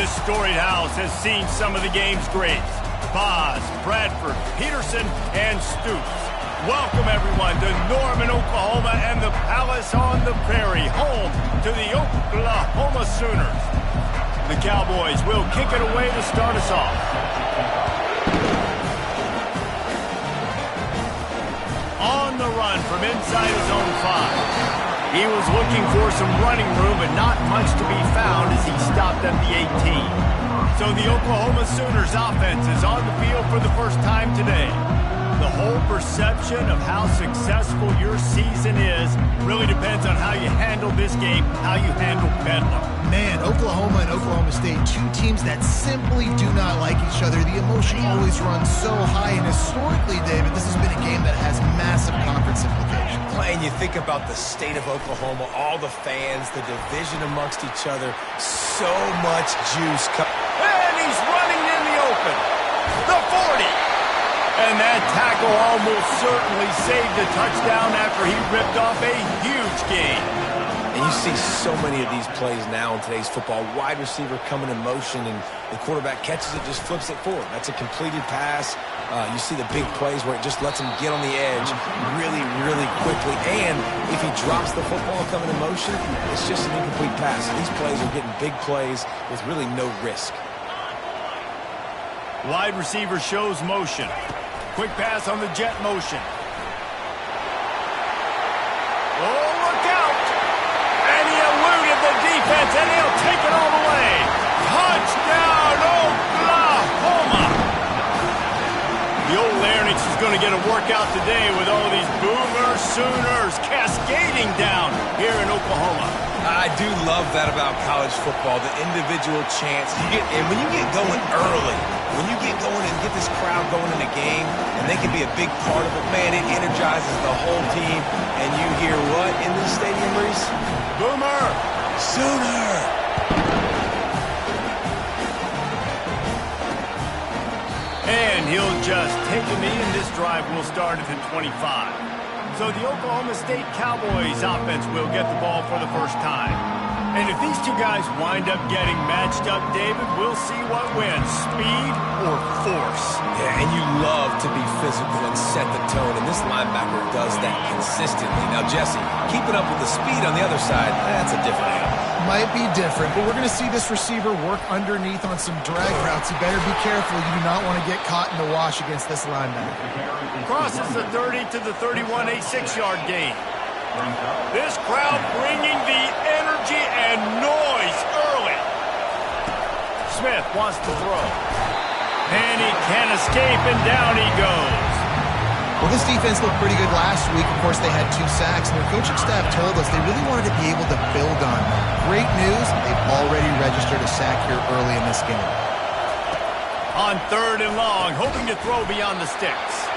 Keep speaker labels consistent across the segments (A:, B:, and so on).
A: This storied house has seen some of the game's greats. Boz, Bradford, Peterson, and Stoops. Welcome, everyone, to Norman, Oklahoma, and the Palace on the Prairie, home to the Oklahoma Sooners. The Cowboys will kick it away to start us off. On the run from inside his own 5. He was looking for some running room, but not much to be found as he stopped at the 18. So the Oklahoma Sooners offense is on the field for the first time today. The whole perception of how successful your season is really depends on how you handle this game, how you handle Bedlam.
B: Man, Oklahoma and Oklahoma State, two teams that simply do not like each other. The emotion always runs so high, and historically, David, this has been a game that has massive conference implications.
C: And you think about the state of Oklahoma, all the fans, the division amongst each other, so much juice.
A: And he's running in the open. The 40. And that tackle almost certainly saved a touchdown after he ripped off a huge gain.
C: And you see so many of these plays now in today's football. Wide receiver coming in motion, and the quarterback catches it, just flips it forward. That's a completed pass. You see the big plays where it just lets him get on the edge really, really quickly. And if he drops the football coming in motion, it's just an incomplete pass. These plays are getting big plays with really no risk.
A: Wide receiver shows motion. Quick pass on the jet motion. Oh, look out! And he eluded the defense, and he'll take it all the way. Touchdown, Oklahoma! The old Larynx is going to get a workout today with all these Boomer Sooners cascading down here in Oklahoma.
C: I do love that about college football, the individual chance. And when you get going early, when you get going and get this crowd going in a game, and they can be a big part of it, man, it energizes the whole team. And you hear what in this stadium, Reese?
A: Boomer!
C: Sooner!
A: And he'll just take a knee, and this drive will start at the 25. So the Oklahoma State Cowboys offense will get the ball for the first time. And if these two guys wind up getting matched up, David, we'll see what wins, speed or force.
C: Yeah, and you love to be physical and set the tone, and this linebacker does that consistently. Now, Jesse, keeping up with the speed on the other side, that's a different animal.
B: Might be different, but we're going to see this receiver work underneath on some drag routes. You better be careful. You do not want to get caught in the wash against this linebacker.
A: Crosses the 30 to the 31, a 6-yard gain. This crowd bringing the energy and noise early. Smith wants to throw. And he can't escape, and down he goes.
B: Well, this defense looked pretty good last week. Of course, they had 2 sacks, and their coaching staff told us they really wanted to be able to build on that. Great news, they've already registered a sack here early in this game.
A: On 3rd and long, hoping to throw beyond the sticks.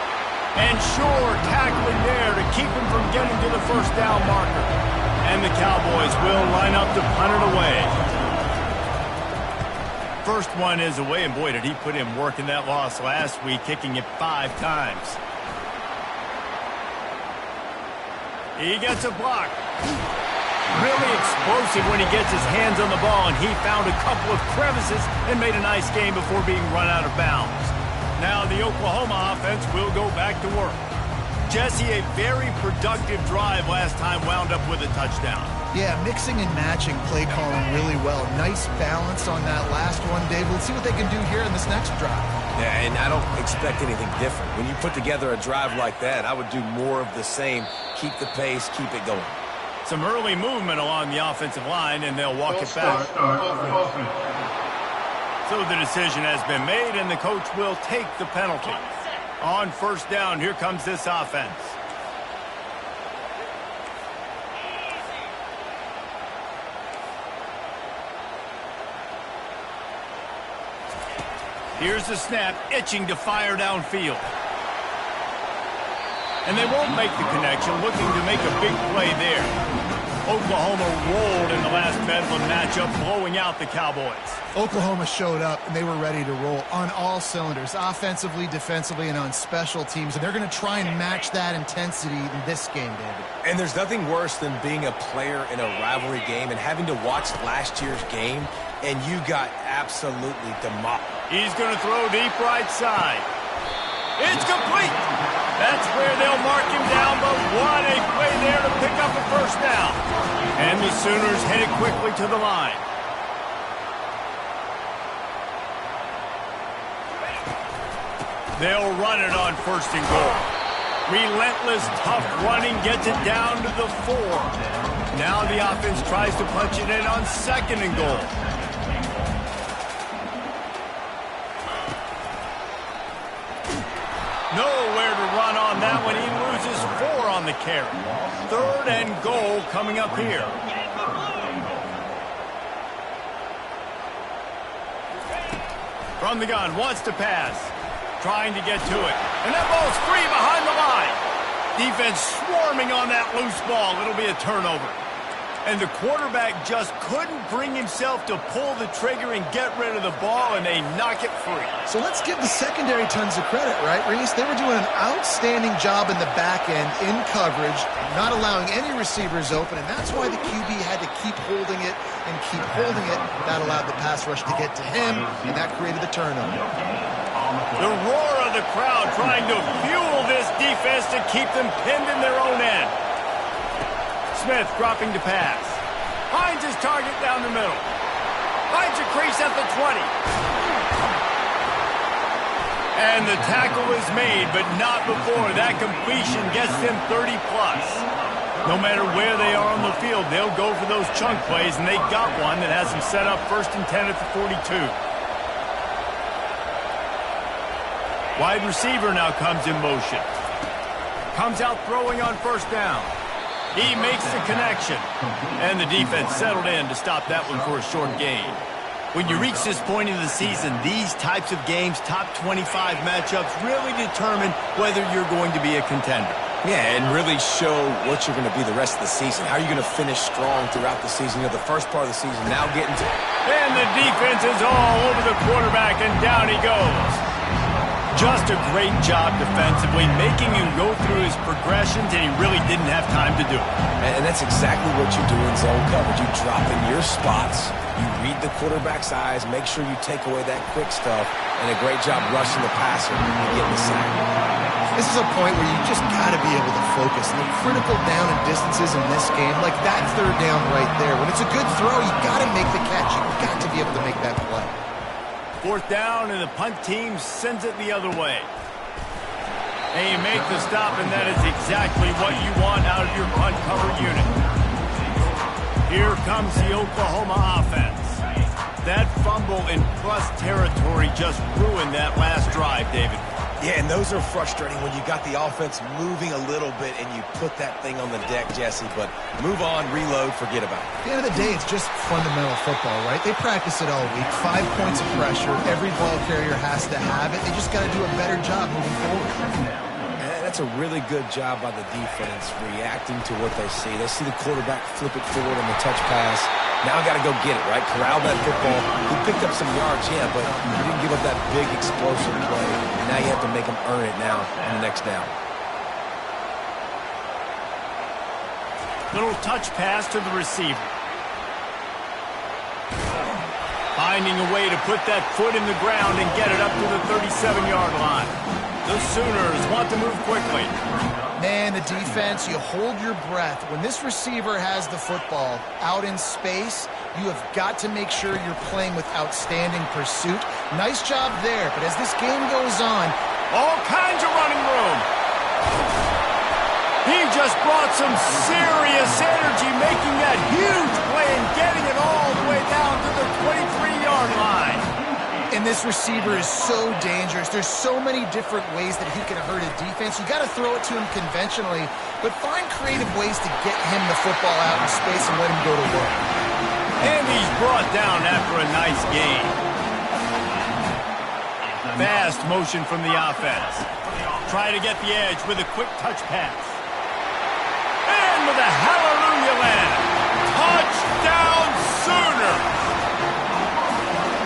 A: And Shore tackling there to keep him from getting to the first down marker. And the Cowboys will line up to punt it away. First one is away, and boy, did he put in work in that loss last week, kicking it 5 times. He gets a block. Really explosive when he gets his hands on the ball, and he found a couple of crevices and made a nice game before being run out of bounds. Now the Oklahoma offense will go back to work. Jesse, a very productive drive last time wound up with a touchdown.
B: Yeah, mixing and matching play calling really well. Nice balance on that last one, Dave. Let's see what they can do here in this next drive.
C: Yeah, and I don't expect anything different. When you put together a drive like that, I would do more of the same. Keep the pace, keep it going.
A: Some early movement along the offensive line, and they'll walk it back. So the decision has been made, and the coach will take the penalty. On 1st down, here comes this offense. Here's the snap, itching to fire downfield. And they won't make the connection, looking to make a big play there. Oklahoma rolled in the last Bedlam matchup, blowing out the Cowboys.
B: Oklahoma showed up, and they were ready to roll on all cylinders, offensively, defensively, and on special teams. And they're going to try and match that intensity in this game, David.
C: And there's nothing worse than being a player in a rivalry game and having to watch last year's game, and you got absolutely demolished.
A: He's going to throw deep right side. It's complete. That's where they'll mark him down, but what a play there to pick up a first down. And the Sooners headed quickly to the line. They'll run it on first and goal. Relentless, tough running gets it down to the 4. Now the offense tries to punch it in on second and goal. Nowhere to run on that one. He loses 4 on the carry. Third and goal coming up here. From the gun, wants to pass. Trying to get to it. And that ball's free behind the line. Defense swarming on that loose ball. It'll be a turnover. And the quarterback just couldn't bring himself to pull the trigger and get rid of the ball, and they knock it free.
B: So let's give the secondary tons of credit, right, Reese? They were doing an outstanding job in the back end, in coverage, not allowing any receivers open, and that's why the QB had to keep holding it and keep holding it. That allowed the pass rush to get to him, and that created the turnover.
A: The roar of the crowd trying to fuel this defense to keep them pinned in their own end. Smith dropping to pass. Finds his target down the middle. Finds a crease at the 20. And the tackle is made, but not before that completion gets them 30-plus. No matter where they are on the field, they'll go for those chunk plays, and they got one that has them set up 1st and 10 at the 42. Wide receiver now comes in motion. Comes out throwing on first down. He makes the connection. And the defense settled in to stop that one for a short gain. When you reach this point in the season, these types of games, top 25 matchups, really determine whether you're going to be a contender.
C: Yeah, and really show what you're going to be the rest of the season. How are you going to finish strong throughout the season? You know, the first part of the season, now getting to...
A: And the defense is all over the quarterback, and down he goes. Just a great job defensively, making him go through his progressions, and he really didn't have time to do it.
C: And that's exactly what you do in zone coverage. You drop in your spots, you read the quarterback's eyes, make sure you take away that quick stuff, and a great job rushing the passer and getting the sack.
B: This is a point where you just got to be able to focus. And the critical down and distances in this game, like that third down right there, when it's a good throw, you got to make the catch. You've got to be able to make that play.
A: 4th down, and the punt team sends it the other way. And you make the stop, and that is exactly what you want out of your punt cover unit. Here comes the Oklahoma offense. That fumble in plus territory just ruined that last drive, David.
C: Yeah, and those are frustrating when you got the offense moving a little bit and you put that thing on the deck, Jesse. But move on, reload, forget about it.
B: At the end of the day, it's just fundamental football, right? They practice it all week. 5 points of pressure. Every ball carrier has to have it. They just got to do a better job moving forward.
C: And that's a really good job by the defense, reacting to what they see. They see the quarterback flip it forward on the touch pass. Now I got to go get it, right? Corral that football. He picked up some yards, yeah, but he didn't give up that big explosive play. And now you have to make him earn it now on the next down.
A: Little touch pass to the receiver. Finding a way to put that foot in the ground and get it up to the 37-yard line. The Sooners want to move quickly.
B: Man, the defense, you hold your breath. When this receiver has the football out in space, you have got to make sure you're playing with outstanding pursuit. Nice job there, but as this game goes on,
A: all kinds of running room. He just brought some serious energy, making that huge play and getting it all the way down to the 23-yard line.
B: And this receiver is so dangerous. There's so many different ways that he can hurt a defense. You got to throw it to him conventionally, but find creative ways to get him the football out in space and let him go to work.
A: And he's brought down after a nice gain. Fast motion from the offense. try to get the edge with a quick touch pass. And with a hallelujah land. Touchdown Sooners!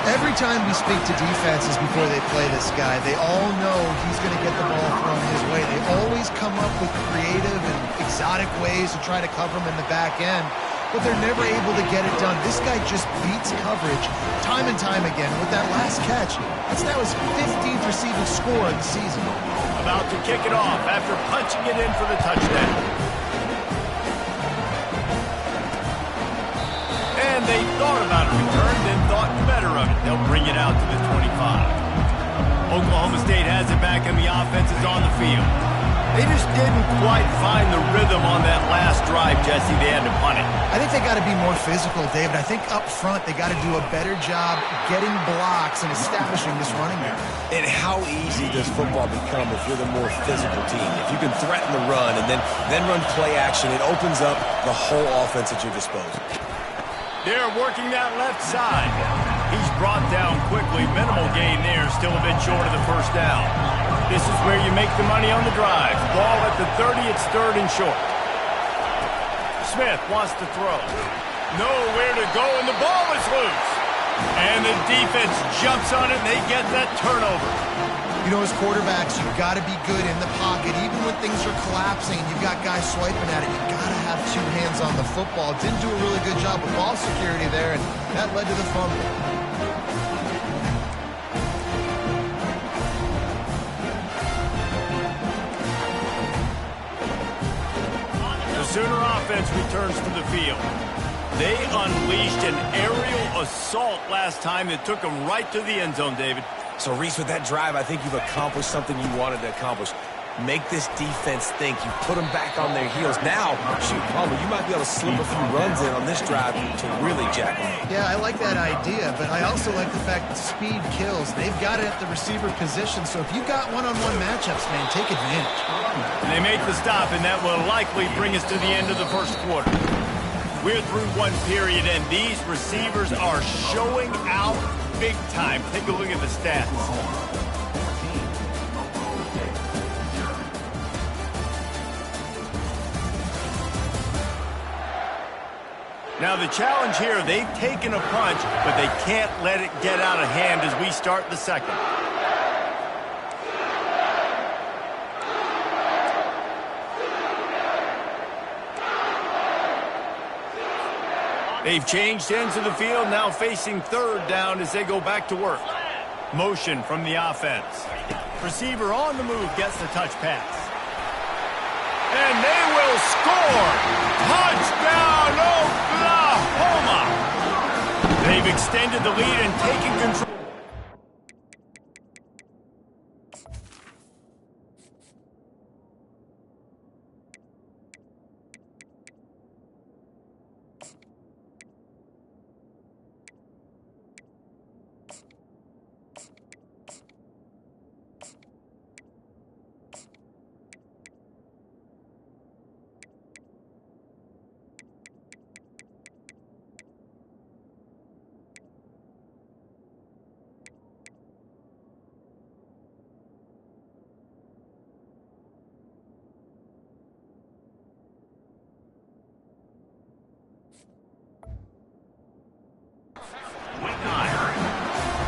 B: Every time we speak to defenses before they play this guy, they all know he's going to get the ball thrown his way. They always come up with creative and exotic ways to try to cover him in the back end, but they're never able to get it done. This guy just beats coverage time and time again. With that last catch, that's now his 15th receiving score of the season.
A: About to kick it off after punching it in for the touchdown. And they thought about a return, then thought better of it. They'll bring it out to the 25. Oklahoma State has it back, and the offense is on the field. They just didn't quite find the rhythm on that last drive, Jesse. They had to punt it.
B: I think they got to be more physical, David. I think up front they got to do a better job getting blocks and establishing this running game.
C: And how easy does football become if you're the more physical team? If you can threaten the run and then run play action, it opens up the whole offense at your disposal.
A: They're working that left side. He's brought down quickly. Minimal gain there, still a bit short of the first down. This is where you make the money on the drive. Ball at the 30, it's third and short. Smith wants to throw. Nowhere to go, and the ball is loose. And the defense jumps on it, and they get that turnover.
B: You know, as quarterbacks, you've got to be good in the pocket. Even when things are collapsing and you've got guys swiping at it, you've got to have two hands on the football. Didn't do a really good job with ball security there, and that led to the fumble.
A: The Sooner offense returns to the field. They unleashed an aerial assault last time that took them right to the end zone, David.
C: So, Reese, with that drive, I think you've accomplished something you wanted to accomplish. Make this defense think. You put them back on their heels. Now, shoot, Palmer, you might be able to slip a few runs in on this drive to really jack them up.
B: Yeah, I like that idea, but I also like the fact that speed kills. They've got it at the receiver position, so if you've got one-on-one matchups, man, take advantage.
A: And they make the stop, and that will likely bring us to the end of the first quarter. We're through one period, and these receivers are showing out big time. Take a look at the stats. Now the challenge here, they've taken a punch, but they can't let it get out of hand as we start the second. They've changed ends of the field, now facing third down as they go back to work. Motion from the offense. Receiver on the move gets the touch pass. And they will score! Touchdown, Oklahoma! They've extended the lead and taken control.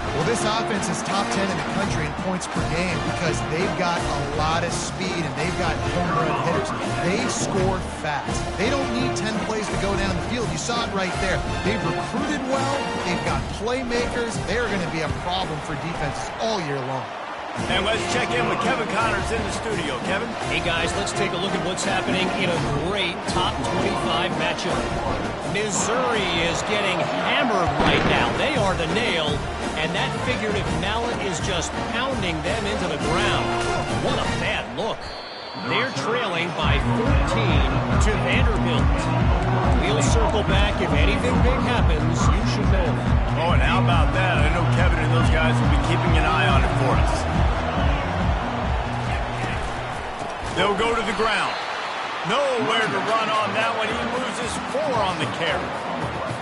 B: Well, this offense is top 10 in the country in points per game because they've got a lot of speed and they've got home run hitters. They score fast. They don't need 10 plays to go down the field. You saw it right there. They've recruited well. They've got playmakers. They're going to be a problem for defenses all year long.
A: And let's check in with Kevin Connors in the studio. Kevin?
D: Hey, guys, let's take a look at what's happening in a great top 25 matchup. Missouri is getting hammered right now. They are the nail, and that figurative mallet is just pounding them into the ground. What a bad look. They're trailing by 14 to Vanderbilt. We'll circle back. If anything big happens, you should know.
A: Oh, and how about that? I know Kevin and those guys will be keeping an eye on it for us. They'll go to the ground. Nowhere to run on that one. He loses 4 on the carry.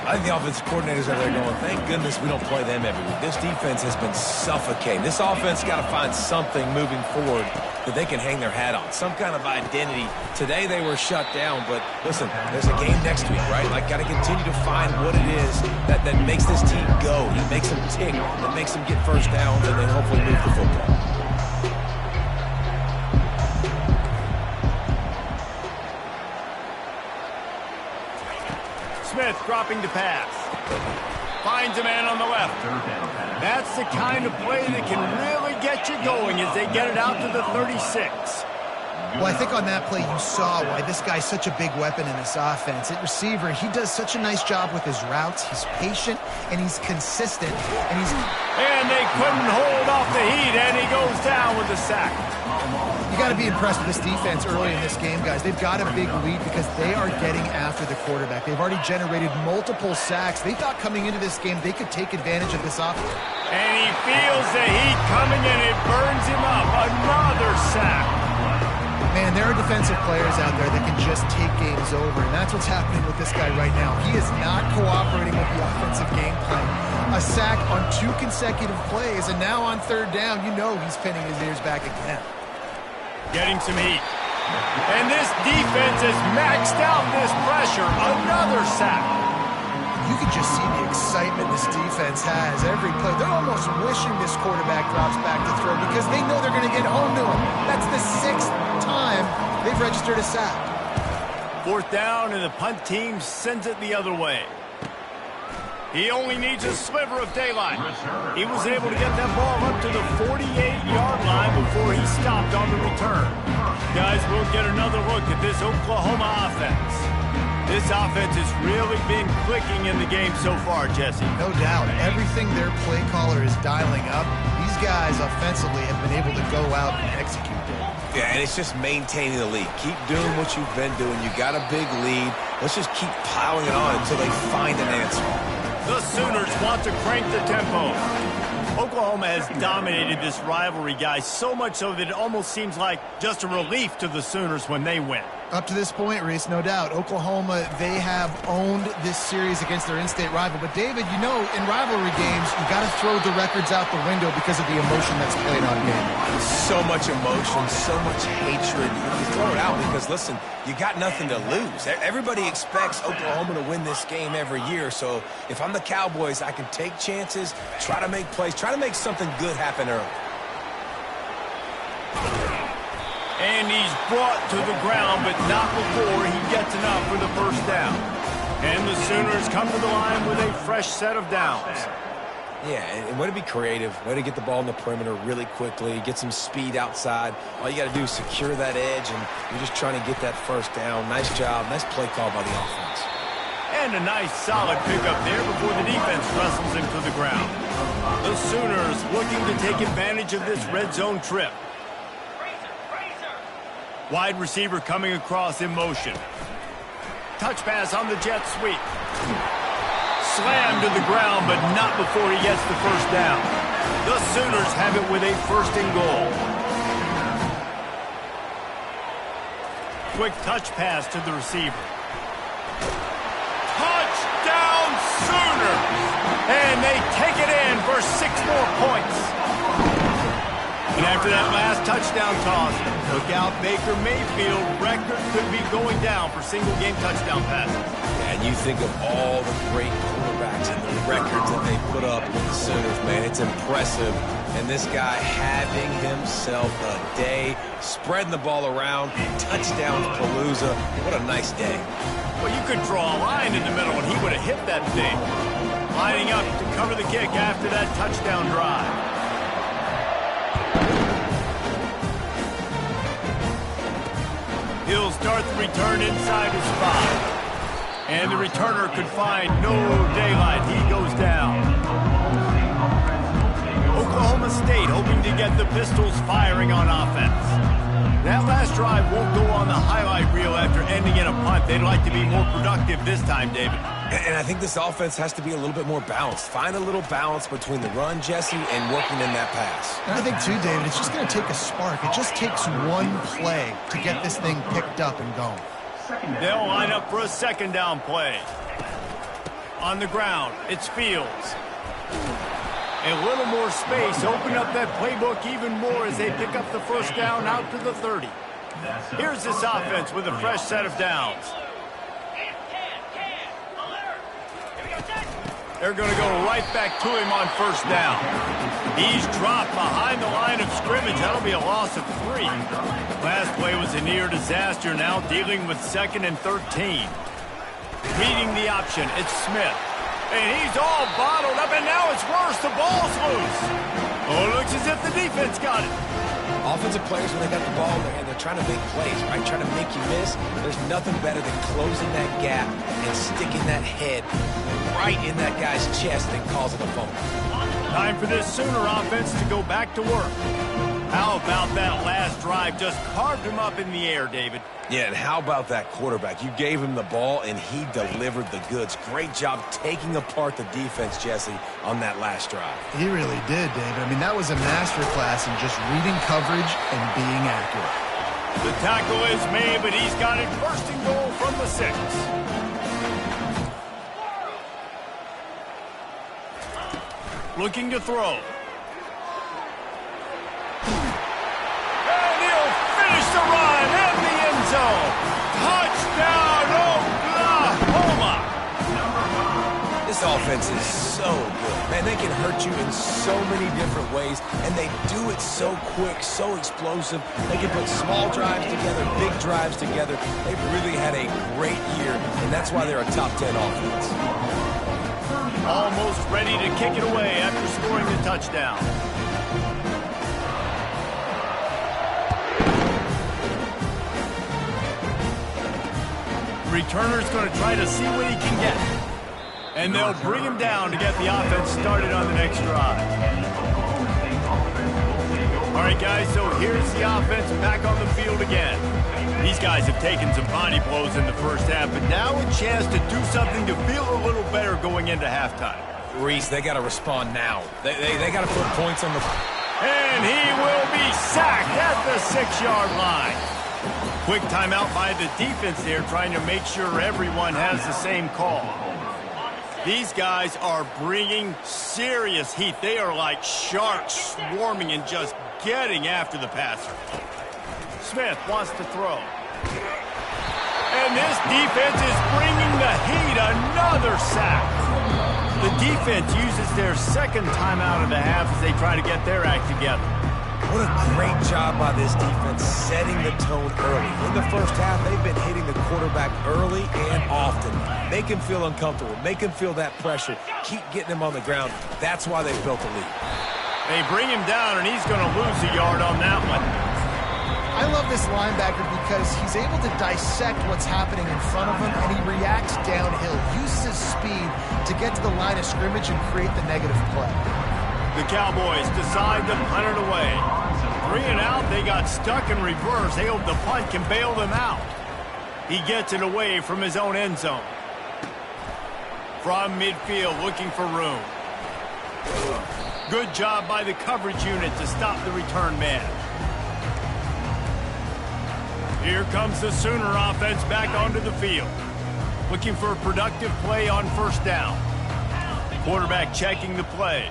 C: I think the offensive coordinators are there going, thank goodness we don't play them every week. This defense has been suffocating. This offense got to find something moving forward that they can hang their hat on, some kind of identity. Today they were shut down, but listen, there's a game next week, right? Like, got to continue to find what it is that makes this team go, that makes them tick, that makes them get first downs, and then hopefully move the football.
A: Smith dropping the pass. Finds a man on the left. That's the kind of play that can really get you going as they get it out to the 36.
B: Well, I think on that play you saw why this guy's such a big weapon in this offense. At receiver, he does such a nice job with his routes. He's patient, and he's consistent.
A: And they couldn't hold off the heat, and he goes down with a sack.
B: You got to be impressed with this defense early in this game, guys. They've got a big lead because they are getting after the quarterback. They've already generated multiple sacks. They thought coming into this game they could take advantage of this offense.
A: And he feels the heat coming, and it burns him up. Another sack.
B: Man, there are defensive players out there that can just take games over, and that's what's happening with this guy right now. He is not cooperating with the offensive game plan. A sack on 2 consecutive plays, and now on 3rd down, you know he's pinning his ears back again.
A: Getting some heat. And this defense has maxed out this pressure. Another sack.
B: You can just see the excitement this defense has every play. They're almost wishing this quarterback drops back to throw because they know they're going to get home to him. That's the 6th time they've registered a sack.
A: 4th down, and the punt team sends it the other way. He only needs a sliver of daylight. He was able to get that ball up to the 48-yard line before he stopped on the return. Guys, we'll get another look at this Oklahoma offense. This offense has really been clicking in the game so far, Jesse.
B: No doubt. Everything their play caller is dialing up, these guys offensively have been able to go out and execute it.
C: Yeah, and it's just maintaining the lead. Keep doing what you've been doing. You got a big lead. Let's just keep piling it on until they find an answer.
A: The Sooners want to crank the tempo. Oklahoma has dominated this rivalry, guys, so much so that it almost seems like just a relief to the Sooners when they win.
B: Up to this point, Reese, no doubt, Oklahoma, they have owned this series against their in-state rival. But, David, you know, in rivalry games, you got to throw the records out the window because of the emotion that's played on game.
C: So much emotion, so much hatred. You throw it out because, listen, you got nothing to lose. Everybody expects Oklahoma to win this game every year. So if I'm the Cowboys, I can take chances, try to make plays, try to make something good happen early.
A: And he's brought to the ground, but not before he gets enough for the 1st down. And the Sooners come to the line with a fresh set of downs.
C: Yeah, and way to be creative, way to get the ball in the perimeter really quickly, get some speed outside. All you got to do is secure that edge, and you're just trying to get that 1st down. Nice job, nice play call by the offense.
A: And a nice solid pickup there before the defense wrestles him to the ground. The Sooners looking to take advantage of this red zone trip. Wide receiver coming across in motion. Touch pass on the jet sweep. Slammed to the ground, but not before he gets the 1st down. The Sooners have it with a 1st and goal. Quick touch pass to the receiver. Touchdown Sooners! And they take it in for 6 more points. And after that last touchdown toss, look out, Baker Mayfield. Record could be going down for single-game touchdown passes.
C: And you think of all the great quarterbacks and the records that they put up with the Sooners, man. It's impressive. And this guy having himself a day, spreading the ball around, touchdown Palooza. What a nice day.
A: Well, you could draw a line in the middle, and he would have hit that thing. Lining up to cover the kick after that touchdown drive. He'll start the return inside his 5. And the returner could find no daylight. He goes down. Oklahoma State hoping to get the Pistols firing on offense. That last drive won't go on the highlight reel after ending in a punt. They'd like to be more productive this time, David.
C: And I think this offense has to be a little bit more balanced. Find a little balance between the run, Jesse, and working in that pass.
B: And I think, too, David, it's just going to take a spark. It just takes one play to get this thing picked up and going.
A: They'll line up for a 2nd down play. On the ground, it's Fields. A little more space, open up that playbook even more as they pick up the first down out to the 30. Here's this offense with a fresh set of downs. They're going to go right back to him on first down. He's dropped behind the line of scrimmage. That'll be a loss of 3. Last play was a near disaster, now dealing with 2nd and 13. Reading the option, it's Smith. And he's all bottled up, and now it's worse. The ball's loose. Oh, it looks as if the defense got it.
C: Offensive players, when they got the ball in their hand, they're trying to make plays, right? Trying to make you miss. There's nothing better than closing that gap and sticking that head right in that guy's chest and causing a fumble.
A: Time for this Sooner offense to go back to work. How about that last drive? Just carved him up in the air, David.
C: Yeah, and how about that quarterback? You gave him the ball, and he delivered the goods. Great job taking apart the defense, Jesse, on that last drive.
B: He really did, David. I mean, that was a masterclass in just reading coverage and being accurate.
A: The tackle is made, but he's got it first and goal from the 6. Looking to throw. And he'll finish the run in the end zone. Touchdown, Oklahoma!
C: This offense is so good. Man, they can hurt you in so many different ways, and they do it so quick, so explosive. They can put small drives together, big drives together. They've really had a great year, and that's why they're a top 10 offense.
A: Almost ready to kick it away after scoring the touchdown. Returner's going to try to see what he can get. And they'll bring him down to get the offense started on the next drive. All right, guys, so here's the offense back on the field again. These guys have taken some body blows in the first half, but now a chance to do something to feel a little better going into halftime.
C: Reese, they got to respond now. They got to put points on the...
A: And he will be sacked at the 6-yard line. Quick timeout by the defense there, trying to make sure everyone has the same call. These guys are bringing serious heat. They are like sharks swarming and just getting after the passer. Smith wants to throw. And this defense is bringing the heat. Another sack. The defense uses their second timeout of the half as they try to get their act together.
C: What a great job by this defense setting the tone early. In the first half, they've been hitting the quarterback early and often. Make him feel uncomfortable. Make him feel that pressure. Keep getting him on the ground. That's why they've built a lead.
A: They bring him down, and he's going to lose a yard on that one.
B: I love this linebacker because he's able to dissect what's happening in front of him, and he reacts downhill, uses his speed to get to the line of scrimmage and create the negative play.
A: The Cowboys decide to punt it away. 3 and out, they got stuck in reverse. They hope the punt can bail them out. He gets it away from his own end zone. From midfield, looking for room. Good job by the coverage unit to stop the return man. Here comes the Sooner offense back onto the field. Looking for a productive play on first down. Quarterback checking the play.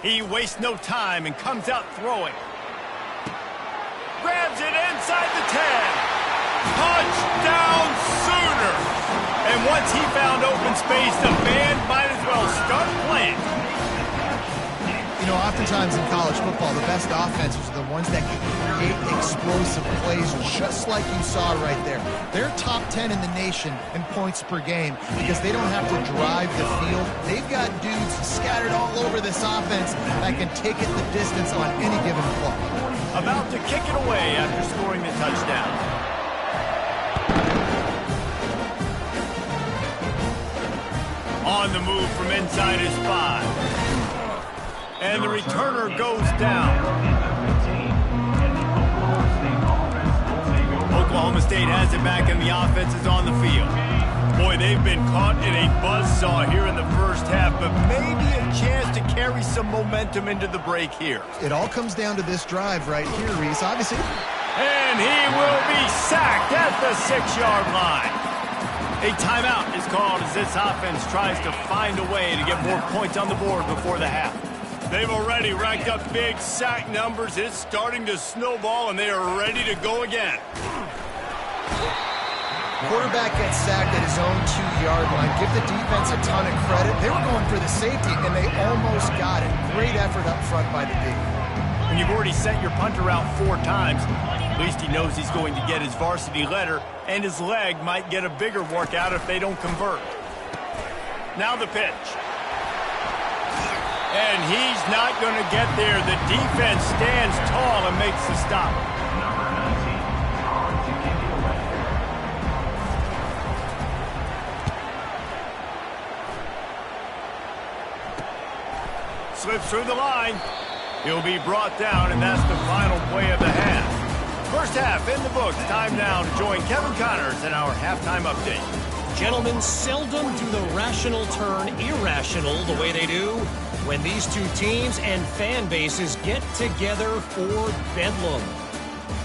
A: He wastes no time and comes out throwing. Grabs it inside the 10. Touchdown Sooner! And once he found open space, the band might as well start playing.
B: You know, oftentimes in college football, the best offenses are the ones that can create explosive plays, just like you saw right there. They're top 10 in the nation in points per game because they don't have to drive the field. They've got dudes scattered all over this offense that can take it the distance on any given play.
A: About to kick it away after scoring the touchdown. On the move from inside his 5. And the returner goes down. Oklahoma State has it back and the offense is on the field. Boy, they've been caught in a buzzsaw here in the first half, but maybe a chance to carry carry some momentum into the break here.
B: It all comes down to this drive right here, Reese. Obviously.
A: And he will be sacked at the 6-yard line. A timeout is called as this offense tries to find a way to get more points on the board before the half. They've already racked up big sack numbers. It's starting to snowball, and they are ready to go again.
B: Quarterback gets sacked at his own 2-yard line. Give the defense a ton of credit. They were going for the safety, and they almost got it. Great effort up front by the D.
A: When you've already sent your punter out 4 times, at least he knows he's going to get his varsity letter, and his leg might get a bigger workout if they don't convert. Now the pitch. And he's not going to get there. The defense stands tall and makes the stop. Slips through the line. He'll be brought down, and that's the final play of the half. First half in the books. Time now to join Kevin Connors in our halftime update.
D: Gentlemen, seldom do the rational turn irrational the way they do when these two teams and fan bases get together for bedlam.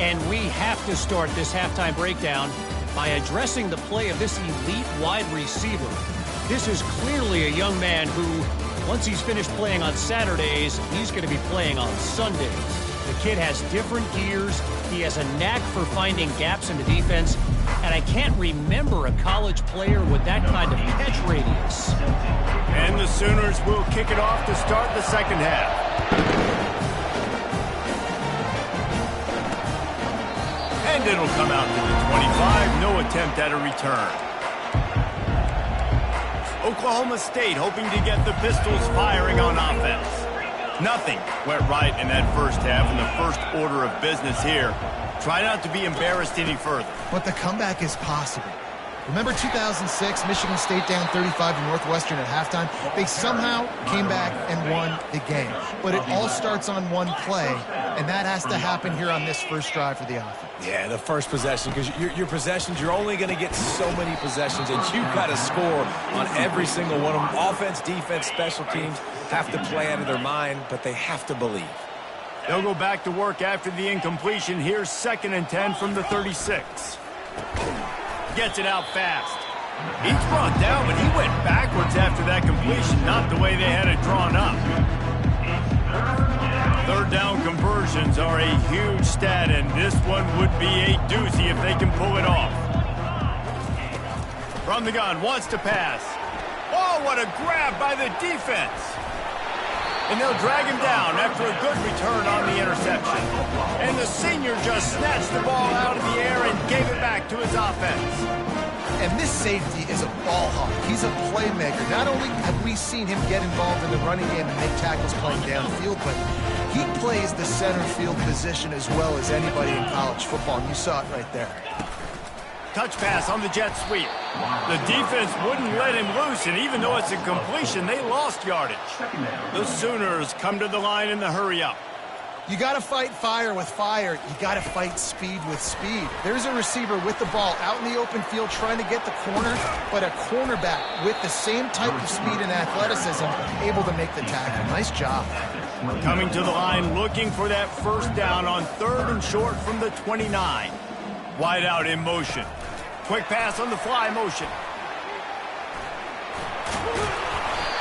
D: And we have to start this halftime breakdown by addressing the play of this elite wide receiver. This is clearly a young man who, once he's finished playing on Saturdays, he's going to be playing on Sundays. The kid has different gears. He has a knack for finding gaps in the defense. And I can't remember a college player with that kind of catch radius.
A: And the Sooners will kick it off to start the second half. And it'll come out to the 25. No attempt at a return. Oklahoma State hoping to get the Pistols firing on offense. Nothing went right in that first half, in the first order of business here. Try not to be embarrassed any further.
B: But the comeback is possible. Remember 2006, Michigan State down 35 to Northwestern at halftime? They somehow came back and won the game. But it all starts on one play, and that has to happen here on this first drive for the offense.
C: Yeah, the first possession, because your possessions, you're only going to get so many possessions, and you've got to score on every single one of them. Offense, defense, special teams have to play out of their mind, but they have to believe.
A: They'll go back to work after the incompletion. Here's 2nd and 10 from the 36. Gets it out fast. He's brought down, but he went backwards after that completion, not the way they had it drawn up. 3rd down conversions are a huge stat, and this one would be a doozy if they can pull it off. From the gun, wants to pass. Oh, what a grab by the defense. And they'll drag him down after a good return on the interception. And the senior just snatched the ball out of the air and gave it back to his offense.
B: And this safety is a ball hawk. He's a playmaker. Not only have we seen him get involved in the running game and make tackles playing downfield, but he plays the center field position as well as anybody in college football, and you saw it right there.
A: Touch pass on the jet sweep. The defense wouldn't let him loose, and even though it's a completion, they lost yardage. The Sooners come to the line in the hurry-up.
B: You got to fight fire with fire. You got to fight speed with speed. There's a receiver with the ball out in the open field trying to get the corner, but a cornerback with the same type of speed and athleticism able to make the tackle. Nice job.
A: Coming to the line looking for that first down on 3rd and short from the 29. Wide out in motion. Quick pass on the fly motion.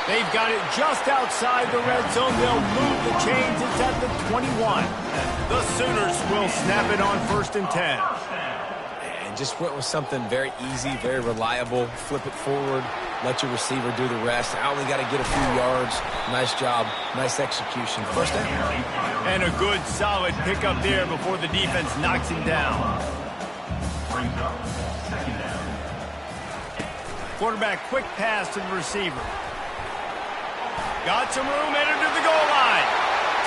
A: They've got it just outside the red zone. They'll move the chains. It's at the 21. The Sooners will snap it on 1st and 10.
C: And just went with something very easy, very reliable. Flip it forward. Let your receiver do the rest. I only got to get a few yards. Nice job. Nice execution. First down.
A: And a good, solid pickup there before the defense knocks him down. Quarterback, quick pass to the receiver. Got some room, headed to the goal line.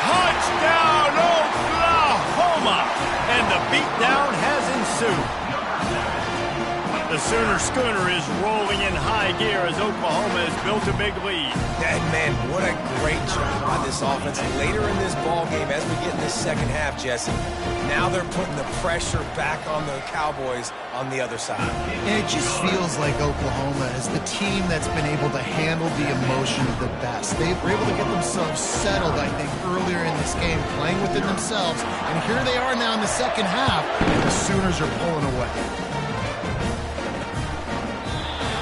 A: Touchdown, Oklahoma! And the beatdown has ensued. The Sooner schooner is rolling in high gear as Oklahoma has built a big lead.
C: And man, what a great job by this offense. Later in this ball game, as we get in this second half, Jesse, now they're putting the pressure back on the Cowboys on the other side.
B: And it just feels like Oklahoma is the team that's been able to handle the emotion the best. They were able to get themselves settled, I think, earlier in this game, playing within themselves. And here they are now in the second half, and the Sooners are pulling away.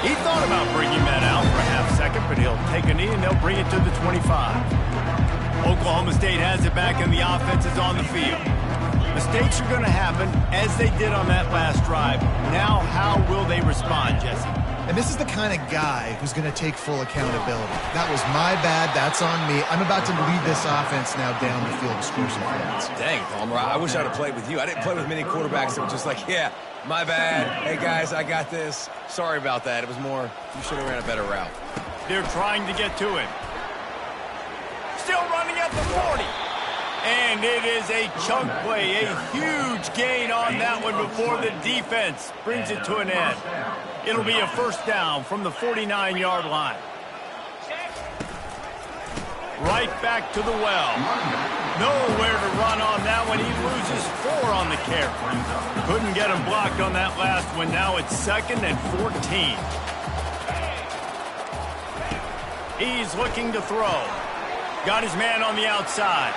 A: He thought about bringing that out for a half second, but he'll take a knee and they'll bring it to the 25. Oklahoma State has it back and the offense is on the field. Mistakes are going to happen, as they did on that last drive. Now, how will they respond, Jesse?
B: And this is the kind of guy who's going to take full accountability. That was my bad. That's on me. I'm about to lead this offense now down the field to score some points.
C: Dang, Palmer, I wish I'd have played with you. I didn't play with many quarterbacks that were just like, yeah, my bad. Hey, guys, I got this. Sorry about that. It was more, you should have ran a better route.
A: They're trying to get to him. Still running at the 40. And it is a chunk play, a huge gain on that one before the defense brings it to an end. It'll be a first down from the 49-yard line. Right back to the well. Nowhere to run on that one. He loses 4 on the carry. Couldn't get him blocked on that last one. Now it's 2nd and 14. He's looking to throw. Got his man on the outside.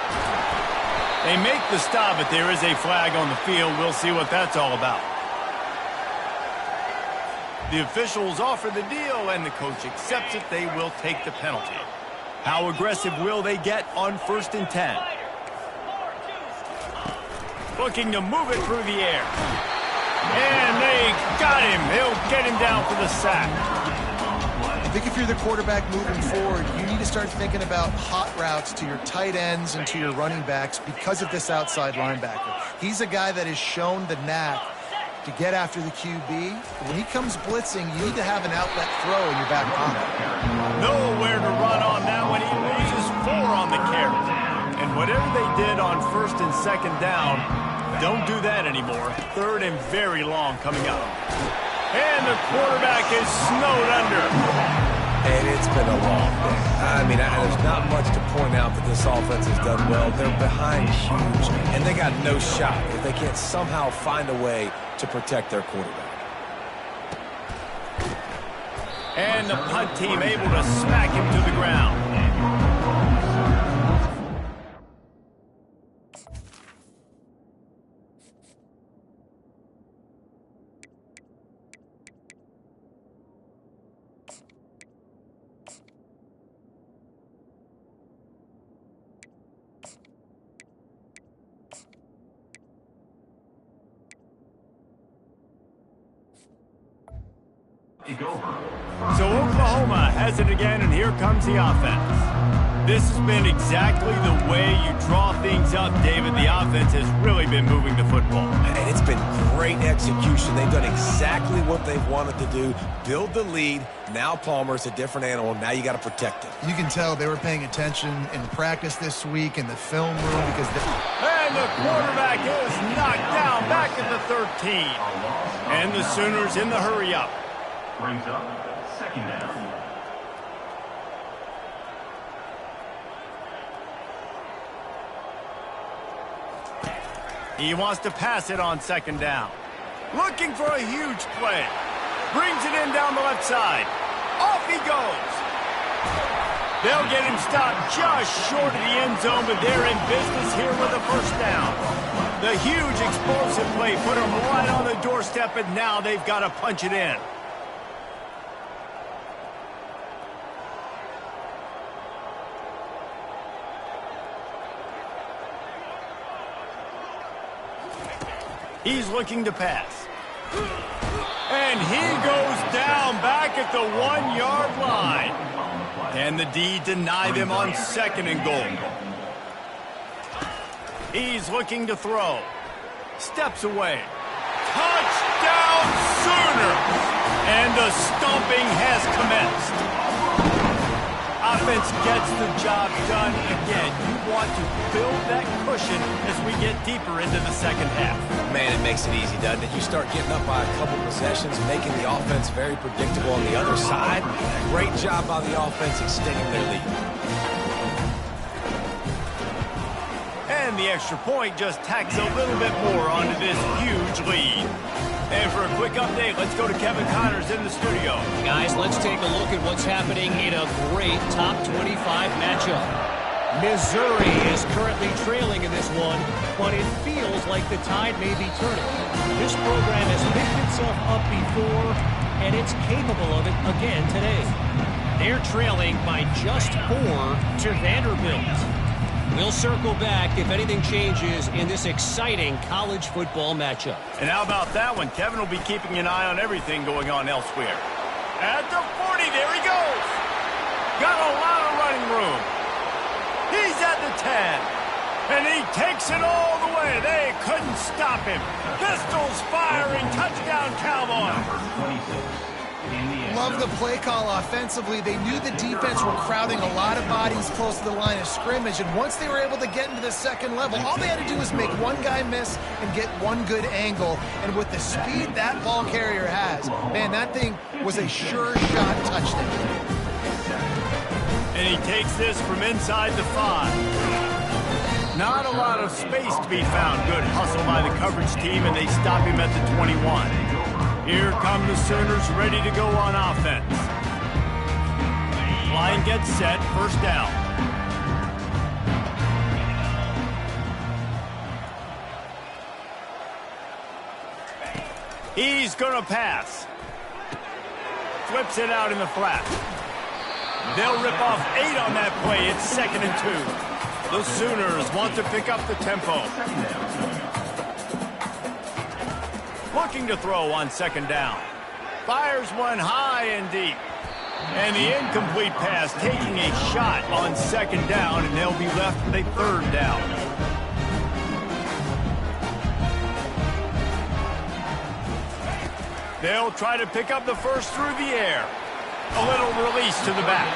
A: They make the stop, but there is a flag on the field. We'll see what that's all about. The officials offer the deal, and the coach accepts it. They will take the penalty. How aggressive will they get on 1st and 10? Looking to move it through the air. And they got him. He'll get him down for the sack.
B: I think if you're the quarterback moving forward, you need to start thinking about hot routes to your tight ends and to your running backs because of this outside linebacker. He's a guy that has shown the knack to get after the QB. When he comes blitzing, you need to have an outlet throw in your back pocket.
A: Nowhere to run on that one. He loses 4 on the carry. And whatever they did on 1st and 2nd down, don't do that anymore. 3rd and very long coming up. And the quarterback is snowed under.
C: And it's been a long day. I mean, there's not much to point out that this offense has done well. They're behind huge, and they got no shot if they can't somehow find a way to protect their quarterback.
A: And the punt team able to smack him to the ground. So Oklahoma has it again, and here comes the offense. This has been exactly the way you draw things up, David. The offense has really been moving the football.
C: And it's been great execution. They've done exactly what they've wanted to do. Build the lead. Now Palmer's a different animal. Now you got to protect it.
B: You can tell they were paying attention in practice this week in the film room because
A: And the quarterback is knocked down back at the 13. And the Sooners in the hurry-up.
E: Brings up 2nd down.
A: He wants to pass it on 2nd down. Looking for a huge play. Brings it in down the left side. Off he goes. They'll get him stopped just short of the end zone, but they're in business here with a first down. The huge explosive play put them right on the doorstep, and now they've got to punch it in. He's looking to pass. And he goes down back at the 1-yard line. And the D denied him on 2nd and goal. He's looking to throw. Steps away. Touchdown Sooners! And the stomping has commenced. A offense gets the job done again. You want to build that cushion as we get deeper into the second half.
C: Man, it makes it easy, doesn't it? You start getting up by a couple possessions, making the offense very predictable on the other side. Great job by the offense extending their lead.
A: And the extra point just tacks a little bit more onto this huge lead. And for a quick update, let's go to Kevin Connors in the studio.
D: Guys, let's take a look at what's happening in a great top 25 matchup. Missouri is currently trailing in this one, but it feels like the tide may be turning. This program has picked itself up before, and it's capable of it again today. They're trailing by just 4 to Vanderbilt. We'll circle back if anything changes in this exciting college football matchup.
A: And how about that one? Kevin will be keeping an eye on everything going on elsewhere. At the 40, there he goes. Got a lot of running room. He's at the 10. And he takes it all the way. They couldn't stop him. Pistols firing. Touchdown, Cowboys.
E: Number 26.
B: Love the play call offensively. They knew the defense were crowding a lot of bodies close to the line of scrimmage, and once they were able to get into the second level, all they had to do was make one guy miss and get one good angle. And with the speed that ball carrier has, man, that thing was a sure shot touchdown.
A: And he takes this from inside the 5. Not a lot of space to be found. Good hustle by the coverage team, and they stop him at the 21. Here come the Sooners ready to go on offense. Line gets set, first down. He's going to pass. Flips it out in the flat. They'll rip off 8 on that play. It's 2nd and 2. The Sooners want to pick up the tempo. Looking to throw on 2nd down. Fires one high and deep. And the incomplete pass taking a shot on 2nd down, and they'll be left with a 3rd down. They'll try to pick up the first through the air. A little release to the back.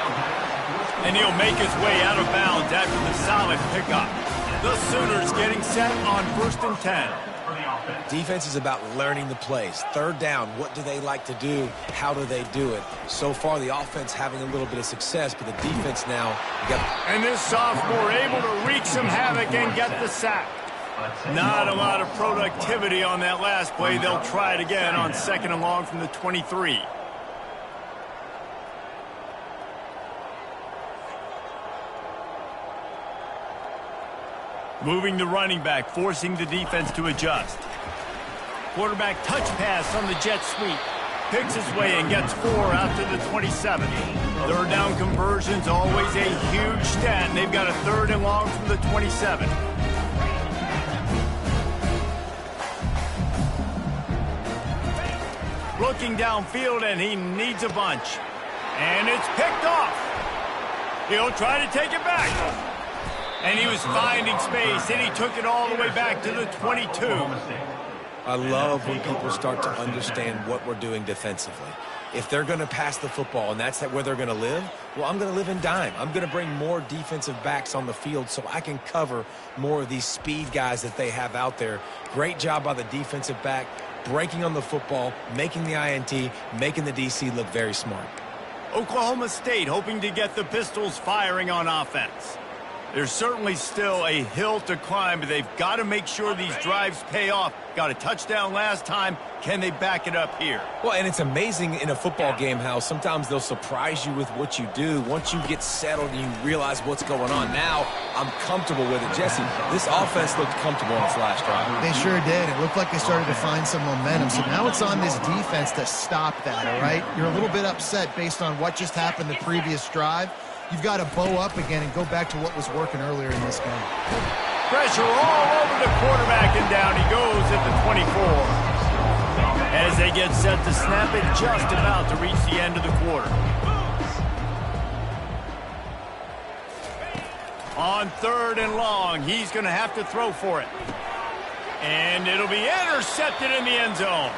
A: And he'll make his way out of bounds after the solid pickup. The Sooners getting set on 1st and 10.
C: Defense is about learning the plays. 3rd down, what do they like to do? How do they do it? So far, the offense having a little bit of success, but the defense now...
A: And this sophomore able to wreak some havoc and get the sack. Not a lot of productivity on that last play. They'll try it again on 2nd and long from the 23. Moving the running back, forcing the defense to adjust. Quarterback touch pass on the jet sweep. Picks his way and gets 4 out to the 27. 3rd down conversions, always a huge stat. And they've got a 3rd and long from the 27. Looking downfield, and he needs a bunch. And it's picked off. He'll try to take it back. And he was finding space, and he took it all the way back to the 22.
C: I love when people start to understand what we're doing defensively. If they're going to pass the football and that's where they're going to live, well, I'm going to live in dime. I'm going to bring more defensive backs on the field so I can cover more of these speed guys that they have out there. Great job by the defensive back, breaking on the football, making the INT, making the DC look very smart.
A: Oklahoma State hoping to get the Pistols firing on offense. There's certainly still a hill to climb, but they've got to make sure these drives pay off. Got a touchdown last time. Can they back it up here?
C: Well, and it's amazing in a football game how sometimes they'll surprise you with what you do. Once you get settled and you realize what's going on, now I'm comfortable with it. Jesse, this offense looked comfortable on its last drive.
B: They sure did. It looked like they started to find some momentum. So now it's on this defense to stop that, all right? You're a little bit upset based on what just happened the previous drive. You've got to bow up again and go back to what was working earlier in this game.
A: Pressure all over the quarterback, and down he goes at the 24. As they get set to snap it, just about to reach the end of the quarter. On 3rd and long, he's going to have to throw for it. And it'll be intercepted in the end zone.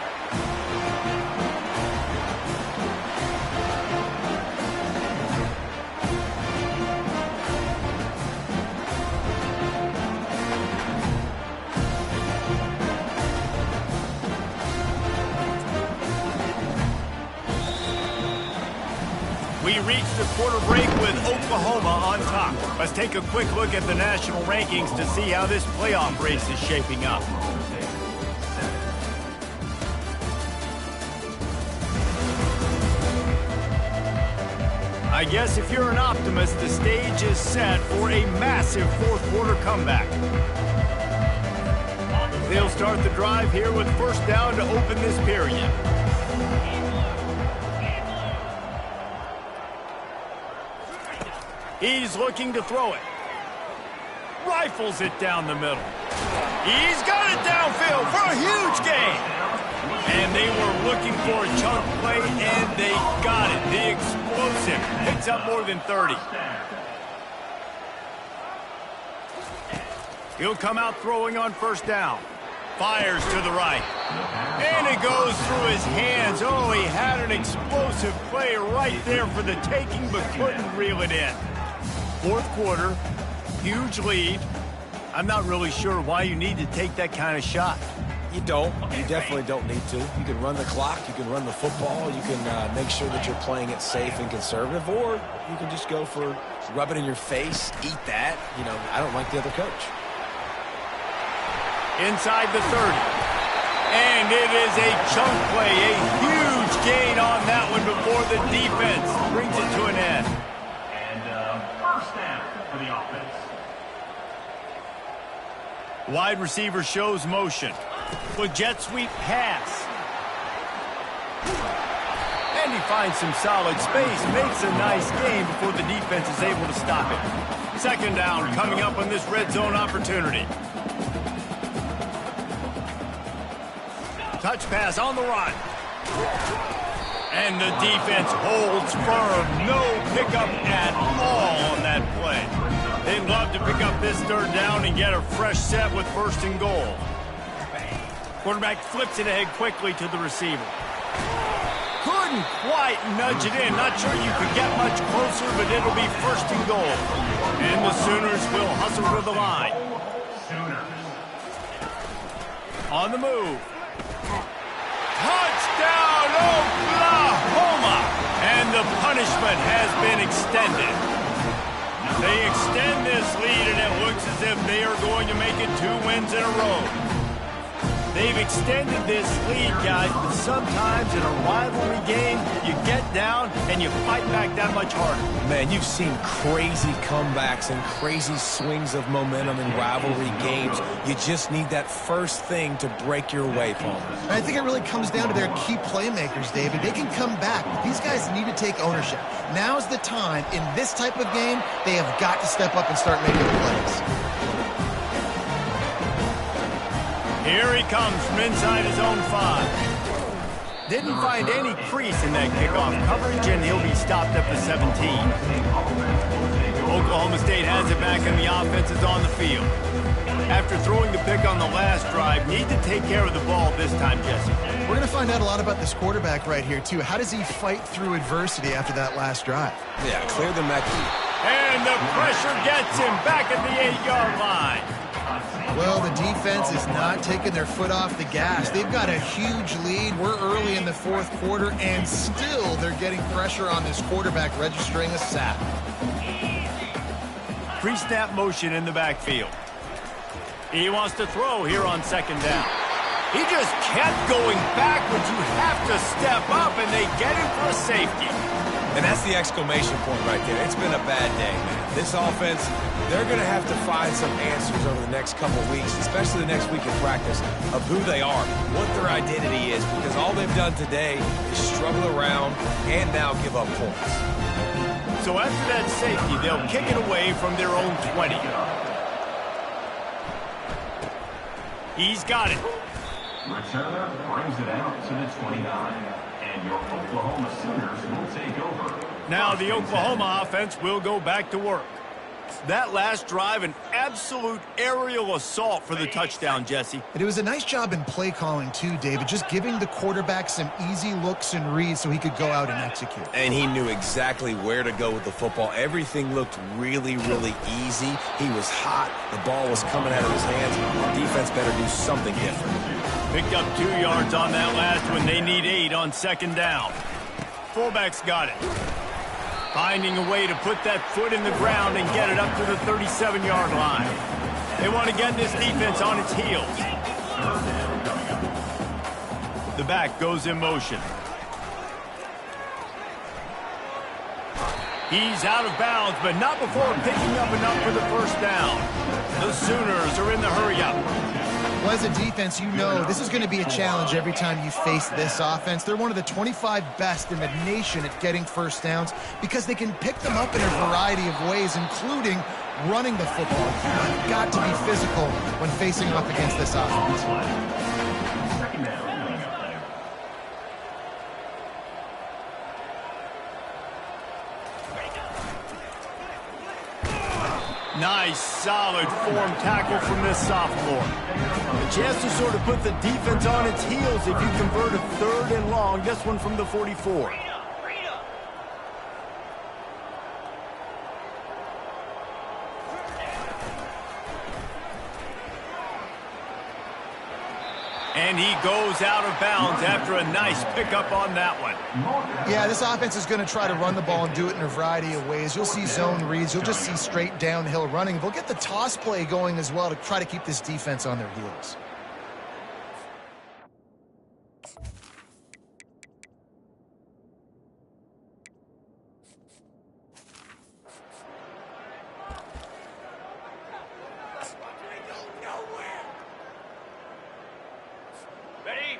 A: reach the quarter break with Oklahoma on top. Let's take a quick look at the national rankings to see how this playoff race is shaping up. I guess if you're an optimist, the stage is set for a massive fourth quarter comeback. They'll start the drive here with first down to open this period. He's looking to throw it. Rifles it down the middle. He's got it downfield for a huge gain. And they were looking for a chunk play, and they got it. The explosive picks up more than 30. He'll come out throwing on first down. Fires to the right. And it goes through his hands. Oh, he had an explosive play right there for the taking, but couldn't reel it in. Fourth quarter, huge lead. I'm not really sure why you need to take that kind of shot.
C: You don't. You definitely don't need to. You can run the clock. You can run the football. You can make sure that you're playing it safe and conservative, or you can just go for rub it in your face, eat that. You know, I don't like the other coach.
A: Inside the 30. And it is a chunk play, a huge gain on that one before the defense brings it to an end.
E: And first down for the offense.
A: Wide receiver shows motion. With jet sweep pass. And he finds some solid space, makes a nice gain before the defense is able to stop it. Second down coming up on this red zone opportunity. Touch pass on the run. And the defense holds firm. No pickup at all on that play. They'd love to pick up this third down and get a fresh set with first and goal. Quarterback flips it ahead quickly to the receiver. Couldn't quite nudge it in. Not sure you could get much closer, but it'll be first and goal. And the Sooners will hustle to the line. On the move. Touchdown, Oklahoma! And the punishment has been extended. They extend this lead, and it looks as if they are going to make it 2 wins in a row. They've extended this lead, guys, but sometimes in a rivalry game, you get down and you fight back that much harder.
C: Man, you've seen crazy comebacks and crazy swings of momentum in rivalry games. You just need that first thing to break your way, Paul.
B: I think it really comes down to their key playmakers, David. They can come back, but these guys need to take ownership. Now's the time. In this type of game, they have got to step up and start making plays.
A: Here he comes from inside his own 5. Didn't find any crease in that kickoff coverage, and he'll be stopped at the 17. Oklahoma State has it back, and the offense is on the field. After throwing the pick on the last drive, need to take care of the ball this time, Jesse.
B: We're going to find out a lot about this quarterback right here, too. How does he fight through adversity after that last drive?
C: Yeah, clear the Mackey.
A: And the pressure gets him back at the 8-yard line.
B: Well, the defense is not taking their foot off the gas. They've got a huge lead. We're early in the fourth quarter, and still they're getting pressure on this quarterback, registering a sack.
A: Pre-snap motion in the backfield. He wants to throw here on second down. He just kept going backwards. You have to step up, and they get him for a safety.
C: And that's the exclamation point right there. It's been a bad day, man. This offense, they're going to have to find some answers over the next couple weeks, especially the next week of practice, of who they are, what their identity is, because all they've done today is struggle around and now give up points.
A: So after that safety, they'll kick it away from their own 20. He's got it.
E: Returner brings it out to the 29. And your Oklahoma Sooners will take over.
A: Now the Oklahoma offense will go back to work. That last drive, an absolute aerial assault for the touchdown, Jesse.
B: It was a nice job in play calling, too, David, just giving the quarterback some easy looks and reads so he could go out and execute.
C: And he knew exactly where to go with the football. Everything looked really, really easy. He was hot. The ball was coming out of his hands. The defense better do something different.
A: Picked up 2 yards on that last one. They need 8 on second down. Fullback's got it. Finding a way to put that foot in the ground and get it up to the 37-yard line. They want to get this defense on its heels. The back goes in motion. He's out of bounds, but not before picking up enough for the first down. The Sooners are in the hurry-up.
B: Well, as a defense, you know this is going to be a challenge every time you face this offense. They're one of the 25 best in the nation at getting first downs because they can pick them up in a variety of ways, including running the football. You've got to be physical when facing off against this offense.
E: Second down.
A: Nice, solid form tackle from this sophomore. A chance to sort of put the defense on its heels if you convert a 3rd and long. This one from the 44. And he goes out of bounds after a nice pickup on that one.
B: Yeah, this offense is going to try to run the ball and do it in a variety of ways. You'll see zone reads. You'll just see straight downhill running. They'll get the toss play going as well to try to keep this defense on their heels.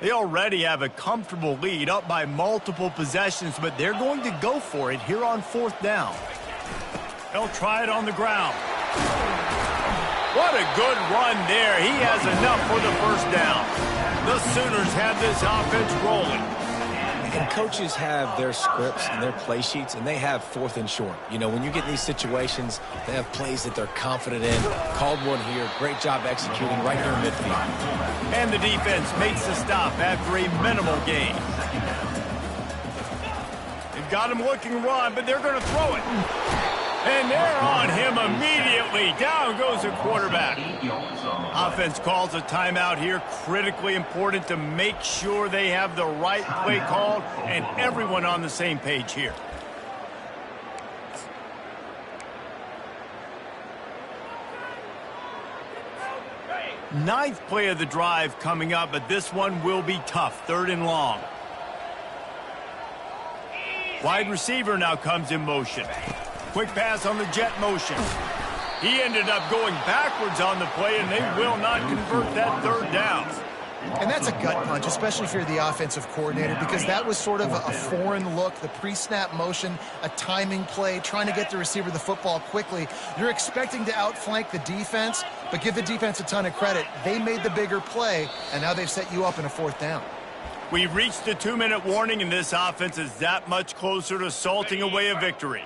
A: They already have a comfortable lead, up by multiple possessions, but they're going to go for it here on 4th down. They'll try it on the ground. What a good run there. He has enough for the first down. The Sooners have this offense rolling.
C: And coaches have their scripts and their play sheets, and they have 4th and short. You know, when you get in these situations, they have plays that they're confident in. Called one here. Great job executing right here in midfield.
A: And the defense makes the stop after a minimal gain. They've got him looking run, but they're going to throw it. And they're on him immediately. Down goes the quarterback. Offense calls a timeout here. Critically important to make sure they have the right play called and everyone on the same page here. Ninth play of the drive coming up, but this one will be tough. 3rd and long. Wide receiver now comes in motion. Quick pass on the jet motion. He ended up going backwards on the play, and they will not convert that 3rd down.
B: And that's a gut punch, especially if you're the offensive coordinator, because that was sort of a foreign look, the pre-snap motion, a timing play, trying to get the receiver the football quickly. You're expecting to outflank the defense, but give the defense a ton of credit. They made the bigger play, and now they've set you up in a 4th down.
A: We've reached the 2-minute warning, and this offense is that much closer to salting away a victory.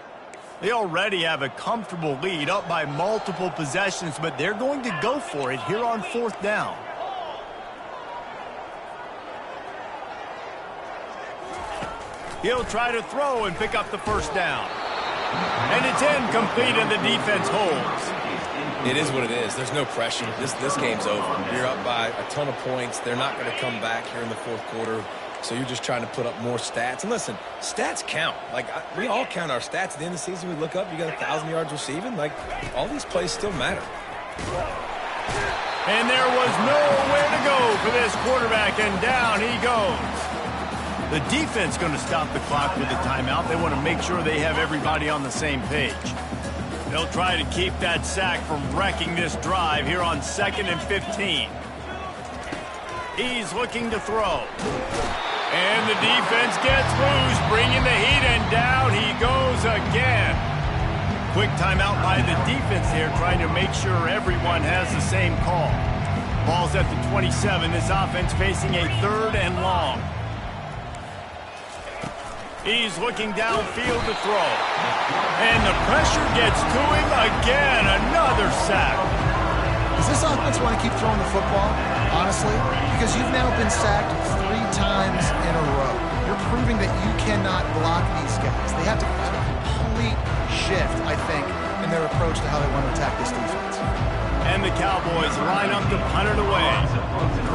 A: They already have a comfortable lead, up by multiple possessions, but they're going to go for it here on 4th down. He'll try to throw and pick up the first down. And it's incomplete, and the defense holds.
C: It is what it is. There's no pressure. This game's over. You're up by a ton of points. They're not going to come back here in the 4th quarter. So you're just trying to put up more stats. And listen, stats count. Like, we all count our stats. At the end of the season, we look up, you got 1,000 yards receiving. Like, all these plays still matter.
A: And there was nowhere to go for this quarterback, and down he goes. The defense going to stop the clock with a timeout. They want to make sure they have everybody on the same page. They'll try to keep that sack from wrecking this drive here on 2nd and 15. He's looking to throw. And the defense gets loose, bringing the heat, and down he goes again. Quick timeout by the defense here, trying to make sure everyone has the same call. Ball's at the 27. This offense facing a 3rd and long. He's looking downfield to throw. And the pressure gets to him again. Another sack.
B: Does this offense want to keep throwing the football, honestly? Because you've now been sacked 3 times in a row. You're proving that you cannot block these guys. They have to have a complete shift, I think, in their approach to how they want to attack this defense.
A: And the Cowboys line up to punt it away.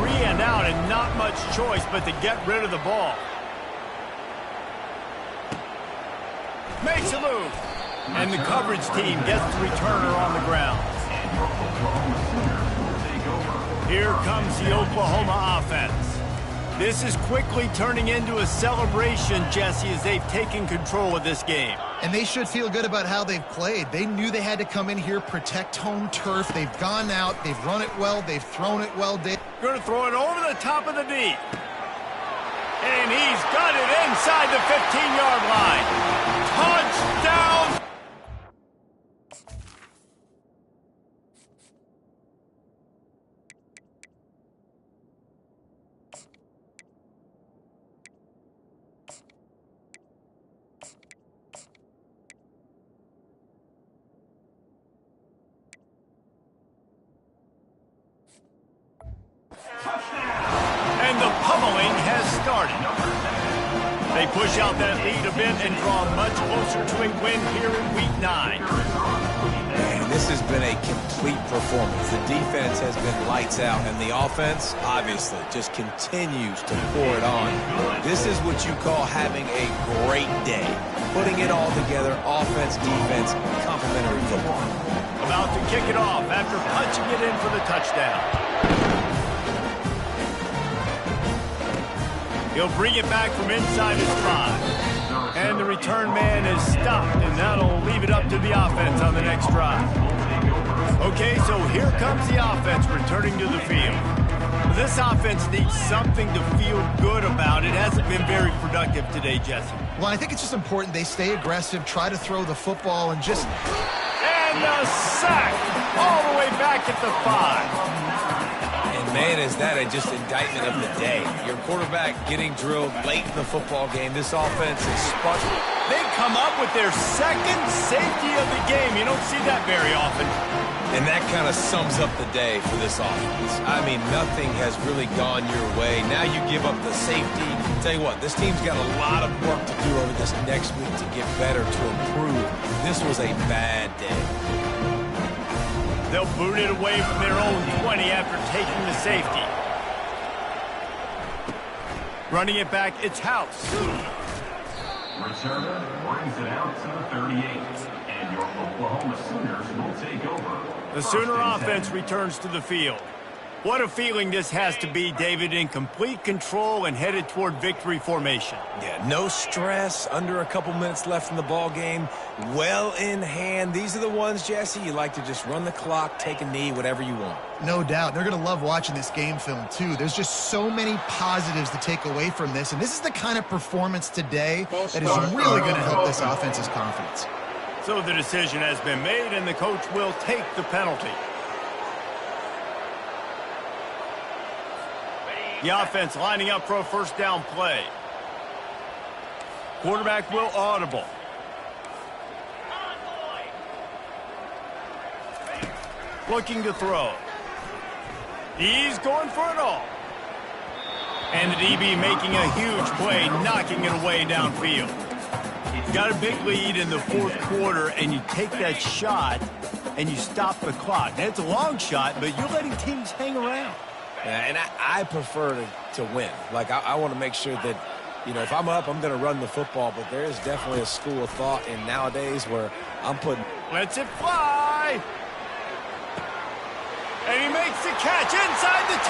A: 3 and out, and not much choice but to get rid of the ball. Makes a move. And the coverage team gets the returner on the ground. Here comes the Oklahoma offense. This is quickly turning into a celebration, Jesse, as they've taken control of this game.
B: And they should feel good about how they've played. They knew they had to come in here, protect home turf. They've gone out, they've run it well, they've thrown it well.
A: Going to throw it over the top of the D. And he's got it inside the 15-yard line. Touchdown! And the pummeling has started. They push out that lead a bit and draw much closer to a win here in Week 9.
C: Man, this has been a complete performance. The defense has been lights out, and the offense, obviously, just continues to pour it on. This is what you call having a great day. Putting it all together, offense, defense, complementary football.
A: About to kick it off after punching it in for the touchdown. He'll bring it back from inside his 5. And the return man is stopped, and that'll leave it up to the offense on the next drive. Okay, so here comes the offense returning to the field. This offense needs something to feel good about. It hasn't been very productive today, Jesse.
B: Well, I think it's just important they stay aggressive, try to throw the football, and just...
A: And a sack all the way back at the 5.
C: Man, is that just indictment of the day. Your quarterback getting drilled late in the football game. This offense is spun.
A: They come up with their second safety of the game. You don't see that very often.
C: And that kind of sums up the day for this offense. I mean, nothing has really gone your way. Now you give up the safety. Tell you what, this team's got a lot of work to do over this next week to get better, to improve. This was a bad day.
A: They'll boot it away from their own 20 after taking the safety. Running it back, it's House.
E: Returner brings it out to the 38. And your Oklahoma Sooners will take over.
A: The Sooner offense returns to the field. What a feeling this has to be, David, in complete control and headed toward victory formation.
C: Yeah, no stress, under a couple minutes left in the ball game, well in hand. These are the ones, Jesse, you like to just run the clock, take a knee, whatever you want.
B: No doubt. They're going to love watching this game film, too. There's just so many positives to take away from this, and this is the kind of performance today that is really going to help this offense's confidence.
A: So the decision has been made, and the coach will take the penalty. The offense lining up for a first down play. Quarterback will audible. Looking to throw. He's going for it all. And the DB making a huge play, knocking it away downfield. Got a big lead in the fourth quarter, and you take that shot, and you stop the clock. Now, it's a long shot, but you're letting teams hang around.
C: Yeah, and I prefer to win. Like, I want to make sure that, you know, if I'm up, I'm going to run the football. But there is definitely a school of thought in nowadays where I'm putting...
A: Lets it fly. And he makes the catch inside the 10.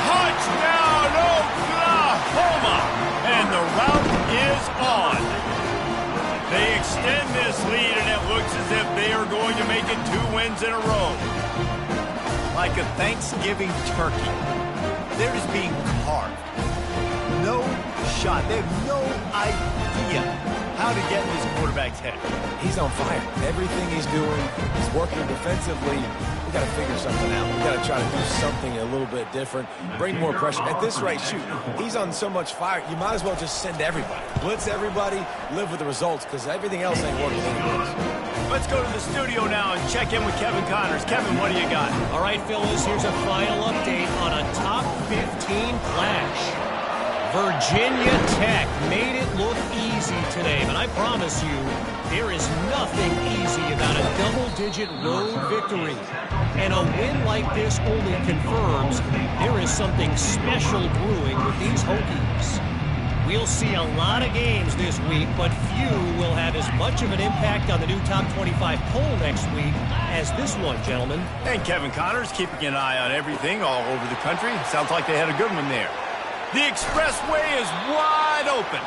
A: Touchdown, Oklahoma. And the route is on. They extend this lead, and it looks as if they are going to make it 2 wins in a row. Like a Thanksgiving turkey. They're just being carved. No shot. They have no idea how to get in this quarterback's head.
C: He's on fire. Everything he's doing, he's working defensively. We got to figure something out. We got to try to do something a little bit different. Bring more pressure. At this rate, shoot, he's on so much fire, you might as well just send everybody. Blitz everybody, live with the results, because everything else ain't working anyways.
A: Let's go to the studio now and check in with Kevin Connors. Kevin, what do you got?
D: All right, Phyllis, here's a final update on a top 15 flash. Virginia Tech made it look easy today, but I promise you, there is nothing easy about a double-digit road victory. And a win like this only confirms there is something special brewing with these Hokies. We'll see a lot of games this week, but few will have as much of an impact on the new top 25 poll next week as this one, gentlemen.
A: And Kevin Connors keeping an eye on everything all over the country. Sounds like they had a good one there. The expressway is wide open.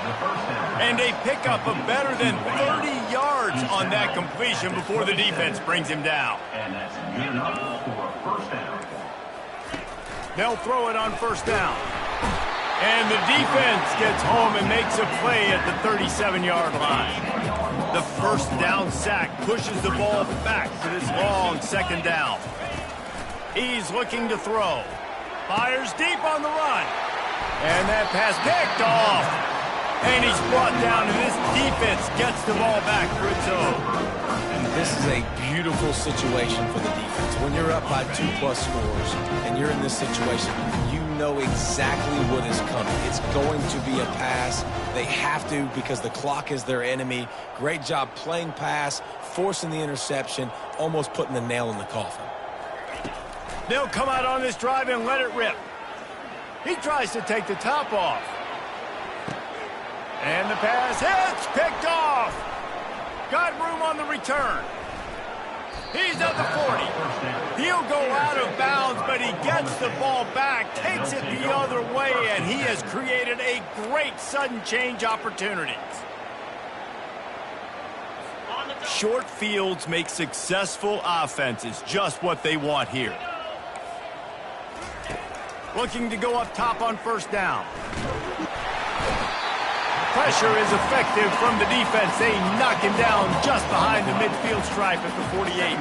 A: And they pick up a better than 30 yards on that completion before the defense brings him down.
E: And that's good enough for a first down.
A: They'll throw it on first down. And the defense gets home and makes a play at the 37-yard line. The first down sack pushes the ball back to this long second down. He's looking to throw. Fires deep on the run. And that pass picked off. And he's brought down, and this defense gets the ball back for its own.
C: This is a beautiful situation for the defense. When you're up by 2+ scores and you're in this situation, you know exactly what is coming. It's going to be a pass. They have to because the clock is their enemy. Great job playing pass, forcing the interception, almost putting the nail in the coffin.
A: They'll come out on this drive and let it rip. He tries to take the top off. And the pass hits, picked off. Got room on the return. He's at the 40. He'll go out of bounds, but he gets the ball back, takes it the other way, and he has created a great sudden change opportunities. Short fields make successful offenses just what they want here. Looking to go up top on first down. Pressure is effective from the defense. They knock him down just behind the midfield stripe at the 48.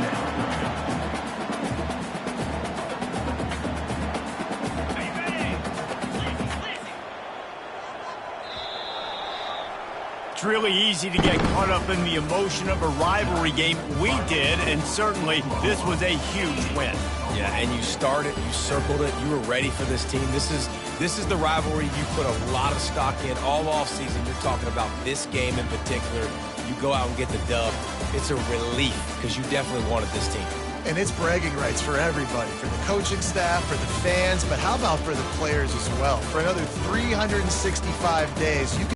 A: It's really easy to get caught up in the emotion of a rivalry game. We did, and certainly this was a huge win.
C: Yeah, and you started, you circled it, you were ready for this team. This is the rivalry you put a lot of stock in all offseason. You're talking about this game in particular. You go out and get the dub. It's a relief because you definitely wanted this team.
B: And it's bragging rights for everybody, for the coaching staff, for the fans, but how about for the players as well? For another 365 days, you can